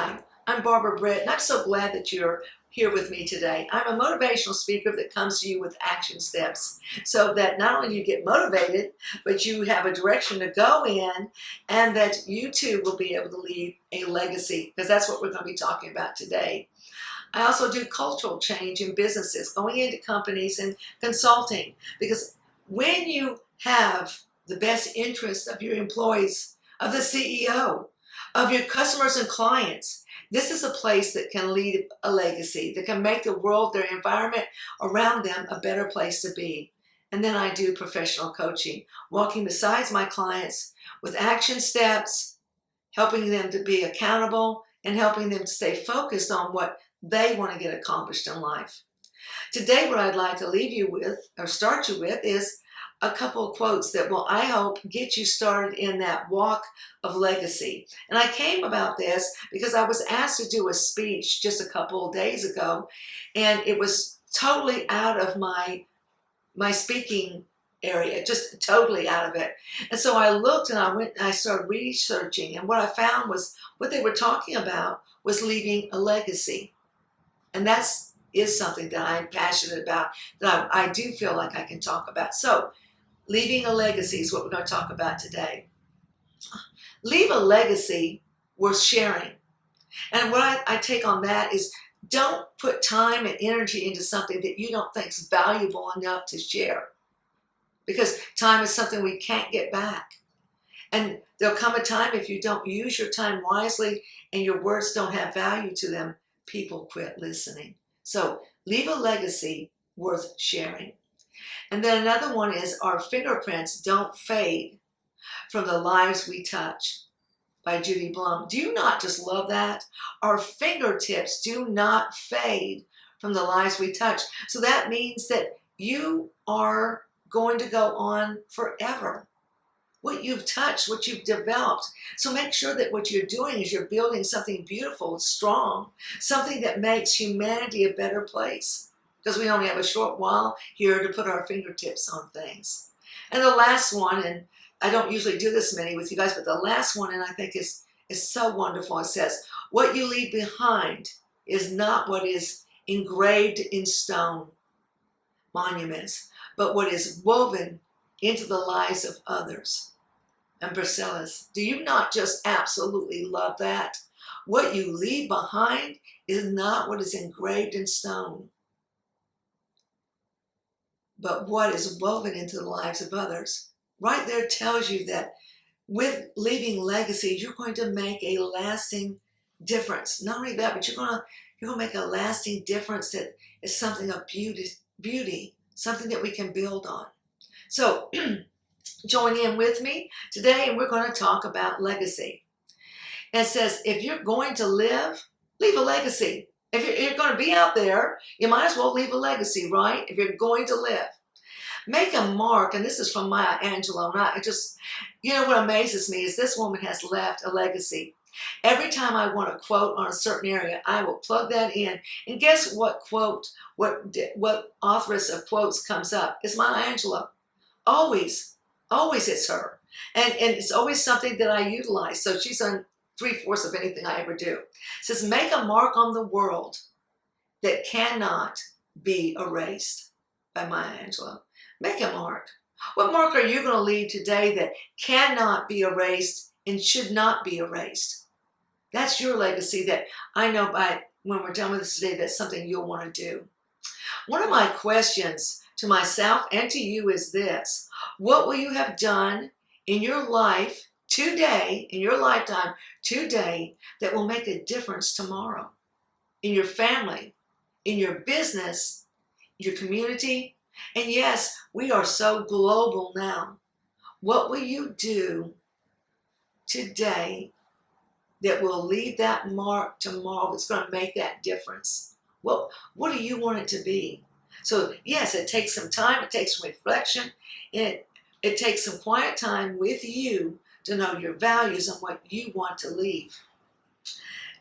Hi, I'm Barbara Britt, and I'm so glad that you're here with me today. I'm a motivational speaker that comes to you with action steps so that not only you get motivated, but you have a direction to go in, and that you too will be able to leave a legacy, because that's what we're going to be talking about today. I also do cultural change in businesses, going into companies and consulting, because when you have the best interest of your employees, of the CEO, of your customers and clients, this is a place that can leave a legacy, that can make the world, their environment around them, a better place to be. And then I do professional coaching, walking beside my clients with action steps, helping them to be accountable and helping them to stay focused on what they want to get accomplished in life. Today, what I'd like to leave you with, or start you with, is a couple of quotes that will, I hope, get you started in that walk of legacy. And I came about this because I was asked to do a speech just a couple of days ago, and it was totally out of my speaking area, just totally out of it. And so I looked and I went and I started researching, and what I found was what they were talking about was leaving a legacy. And that's is something that I'm passionate about, that I do feel like I can talk about. So leaving a legacy is what we're going to talk about today. Leave a legacy worth sharing. And what I take on that is, don't put time and energy into something that you don't think is valuable enough to share. Because time is something we can't get back. And there'll come a time, if you don't use your time wisely and your words don't have value to them, people quit listening. So leave a legacy worth sharing. And then another one is, our fingerprints don't fade from the lives we touch, by Judy Blume. Do you not just love that? Our fingertips do not fade from the lives we touch. So that means that you are going to go on forever. What you've touched, what you've developed. So make sure that what you're doing is you're building something beautiful, strong, something that makes humanity a better place. Because we only have a short while here to put our fingertips on things. And the last one, and I don't usually do this many with you guys, but the last one, and I think is so wonderful. It says, what you leave behind is not what is engraved in stone monuments, but what is woven into the lives of others. And Priscilla's, do you not just absolutely love that? What you leave behind is not what is engraved in stone, but what is woven into the lives of others. Right there tells you that with leaving legacy, you're going to make a lasting difference. Not only that, but you're going to make a lasting difference that is something of beauty, something that we can build on. So join in with me today, and we're going to talk about legacy. And it says, if you're going to live, leave a legacy. If you're going to be out there, you might as well leave a legacy, right? If you're going to live. Make a mark, and this is from Maya Angelou, and I just, what amazes me is this woman has left a legacy. Every time I want a quote on a certain area, I will plug that in, and guess what quote, what authoress of quotes comes up? It's Maya Angelou. Always it's her. And it's always something that I utilize. So she's on 3/4 of anything I ever do. It says, make a mark on the world that cannot be erased, by Maya Angelou. Make a mark. What mark are you going to leave today that cannot be erased and should not be erased? That's your legacy that I know by when we're done with this today, that's something you'll want to do. One of my questions to myself and to you is this: what will you have done in your life today, in your lifetime today, that will make a difference tomorrow? In your family, in your business, your community? And yes, we are so global now. What will you do today that will leave that mark tomorrow that's going to make that difference? What do you want it to be? So yes, it takes some time, it takes some reflection, and it takes some quiet time with you to know your values and what you want to leave.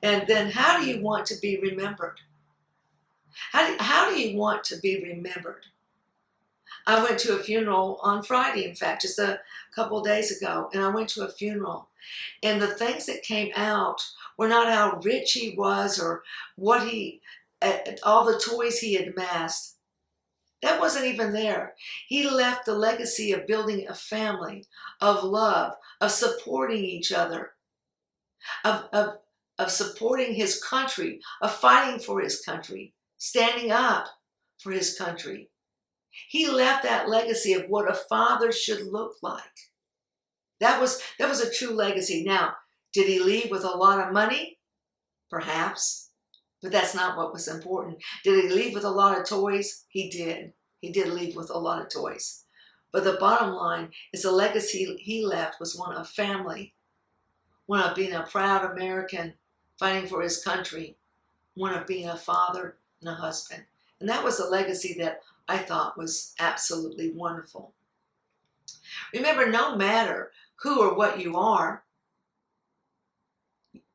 And then, how do you want to be remembered? How do you want to be remembered? I went to a funeral on Friday, in fact, just a couple of days ago, and I went to a funeral. And the things that came out were not how rich he was or what all the toys he had amassed. That wasn't even there. He left the legacy of building a family, of love, of supporting each other, of supporting his country, of fighting for his country, standing up for his country. He left that legacy of what a father should look like. That was a true legacy. Now, did he leave with a lot of money? Perhaps. But that's not what was important. Did he leave with a lot of toys? He did. He did leave with a lot of toys. But the bottom line is the legacy he left was one of family, one of being a proud American, fighting for his country, one of being a father and a husband. And that was a legacy that I thought was absolutely wonderful. Remember, no matter who or what you are,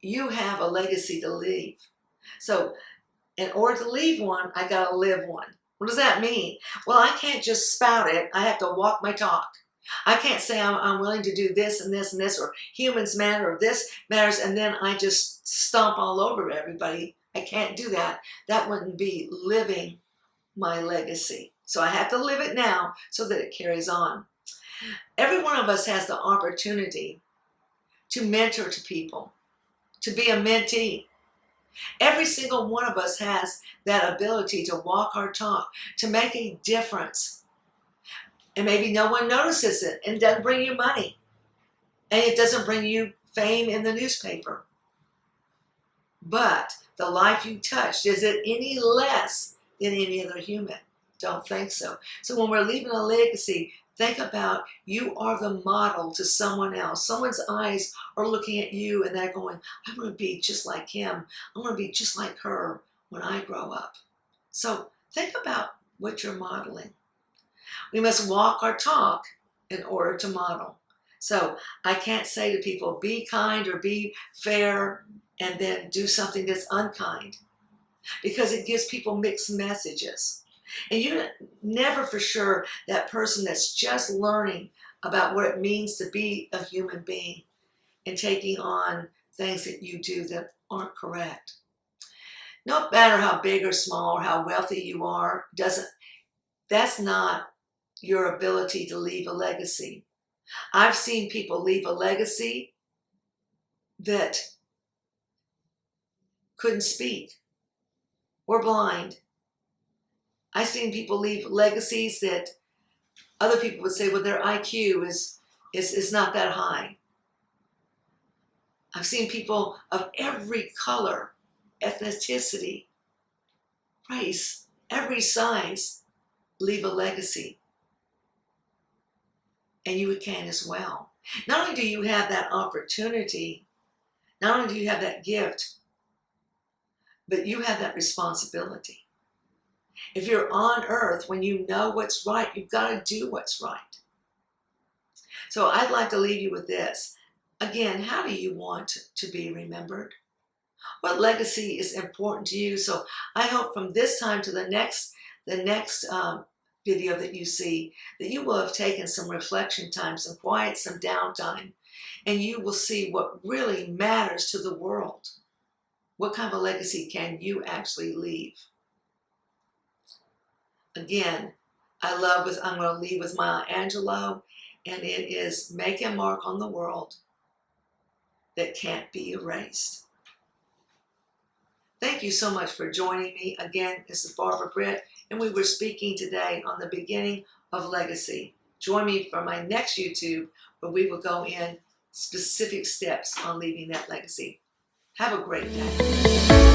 you have a legacy to leave. So in order to leave one, I got to live one. What does that mean? Well, I can't just spout it. I have to walk my talk. I can't say I'm willing to do this and this and this, or humans matter, or this matters, and then I just stomp all over everybody. I can't do that. That wouldn't be living my legacy. So I have to live it now so that it carries on. Every one of us has the opportunity to mentor to people, to be a mentee. Every single one of us has that ability to walk our talk, to make a difference. And maybe no one notices it and doesn't bring you money. And it doesn't bring you fame in the newspaper. But the life you touched, is it any less than any other human? Don't think so. So when we're leaving a legacy, think about you are the model to someone else. Someone's eyes are looking at you and they're going, I want to be just like him. I want to be just like her when I grow up. So think about what you're modeling. We must walk our talk in order to model. So I can't say to people, be kind or be fair, and then do something that's unkind, because it gives people mixed messages. And you never for sure that person that's just learning about what it means to be a human being and taking on things that you do that aren't correct. No matter how big or small or how wealthy you are, that's not your ability to leave a legacy. I've seen people leave a legacy that couldn't speak, were blind. I've seen people leave legacies that other people would say, well, their IQ is not that high. I've seen people of every color, ethnicity, race, every size leave a legacy. And you can as well. Not only do you have that opportunity, not only do you have that gift, but you have that responsibility. If you're on earth, when you know what's right, you've got to do what's right. So I'd like to leave you with this. Again, how do you want to be remembered? What legacy is important to you? So I hope from this time to the next video that you see, that you will have taken some reflection time, some quiet, some downtime, and you will see what really matters to the world. What kind of a legacy can you actually leave? Again, I'm going to leave with Maya Angelou, and it is make a mark on the world that can't be erased. Thank you so much for joining me. Again, this is Barbara Britt, and we were speaking today on the beginning of legacy. Join me for my next YouTube, where we will go in specific steps on leaving that legacy. Have a great day.